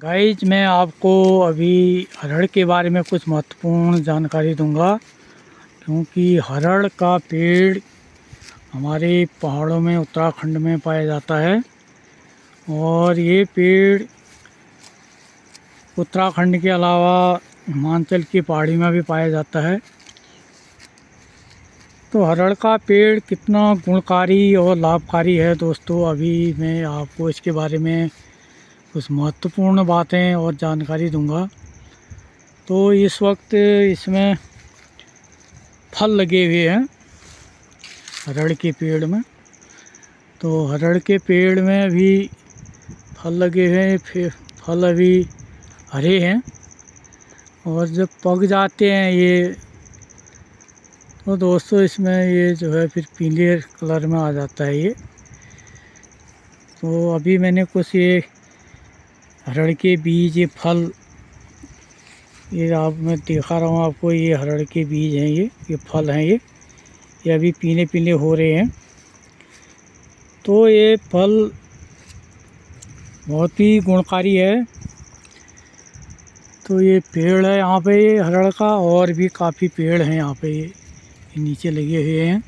Guys मैं आपको अभी हरड़ के बारे में कुछ महत्वपूर्ण जानकारी दूंगा, क्योंकि हरड़ का पेड़ हमारे पहाड़ों में उत्तराखंड में पाया जाता है और ये पेड़ उत्तराखंड के अलावा हिमाचल की पहाड़ी में भी पाया जाता है। तो हरड़ का पेड़ कितना गुणकारी और लाभकारी है दोस्तों, अभी मैं आपको इसके बारे में कुछ महत्वपूर्ण बातें और जानकारी दूंगा। तो इस वक्त इसमें फल लगे हुए हैं हरड़ के पेड़ में। तो हरड़ के पेड़ में भी फल लगे हुए हैं, फिर फल अभी हरे हैं और जब पक जाते हैं ये तो दोस्तों इसमें ये जो है फिर पीले कलर में आ जाता है ये। तो अभी मैंने कुछ ये हरड़ के बीज, ये फल, ये आप मैं दिखा रहा हूँ आपको, ये हरड़ के बीज हैं, ये फल हैं, ये अभी पीले पीले हो रहे हैं। तो ये फल बहुत ही गुणकारी है। तो ये पेड़ है यहाँ पे ये हरड़ का, और भी काफ़ी पेड़ हैं यहाँ पे, ये नीचे लगे हुए हैं।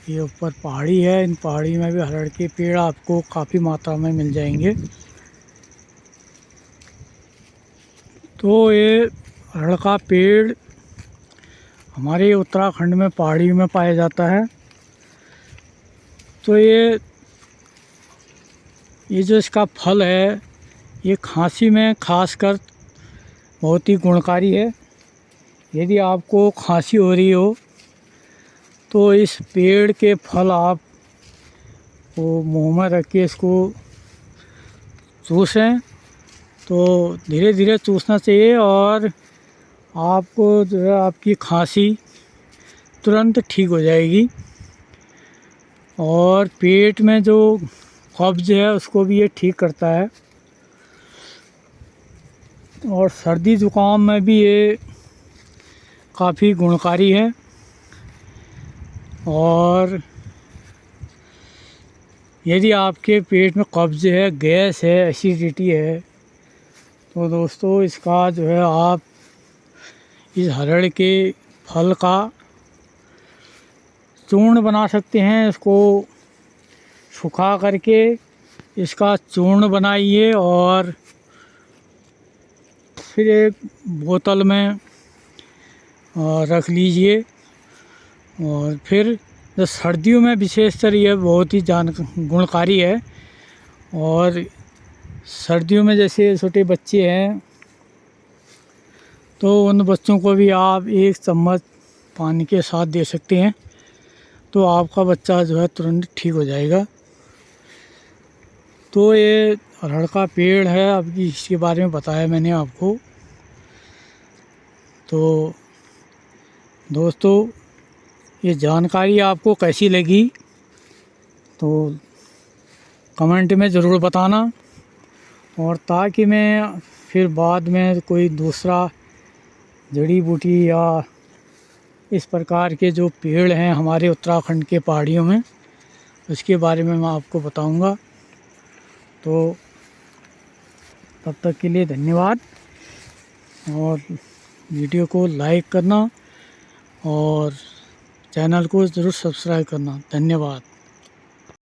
ये ऊपर पहाड़ी है, इन पहाड़ी में भी हरड़ के पेड़ आपको काफ़ी मात्रा में मिल जाएंगे। तो ये हरड़ का पेड़ हमारे उत्तराखंड में पहाड़ी में पाया जाता है। तो ये जो इसका फल है ये खांसी में खासकर बहुत ही गुणकारी है। यदि आपको खांसी हो रही हो तो इस पेड़ के फल आप वो मुंह में रख के इसको चूसें, तो धीरे धीरे चूसना चाहिए और आपको जो है आपकी खांसी तुरंत ठीक हो जाएगी। और पेट में जो कब्ज़ है उसको भी ये ठीक करता है, और सर्दी ज़ुकाम में भी ये काफ़ी गुणकारी है। और यदि आपके पेट में कब्ज़ है, गैस है, एसिडिटी है, तो दोस्तों इसका जो है आप इस हरड़ के फल का चूर्ण बना सकते हैं। इसको सुखा करके इसका चूर्ण बनाइए और फिर एक बोतल में रख लीजिए। और फिर जो सर्दियों में विशेषतर ये बहुत ही गुणकारी है। और सर्दियों में जैसे छोटे बच्चे हैं तो उन बच्चों को भी आप 1 चम्मच पानी के साथ दे सकते हैं, तो आपका बच्चा जो है तुरंत ठीक हो जाएगा। तो ये हरड़ का पेड़ है, अब इसके बारे में बताया मैंने आपको। तो दोस्तों ये जानकारी आपको कैसी लगी तो कमेंट में ज़रूर बताना, और ताकि मैं फिर बाद में कोई दूसरा जड़ी बूटी या इस प्रकार के जो पेड़ हैं हमारे उत्तराखंड के पहाड़ियों में, उसके बारे में मैं आपको बताऊंगा। तो तब तक के लिए धन्यवाद, और वीडियो को लाइक करना और चैनल को ज़रूर सब्सक्राइब करना। धन्यवाद।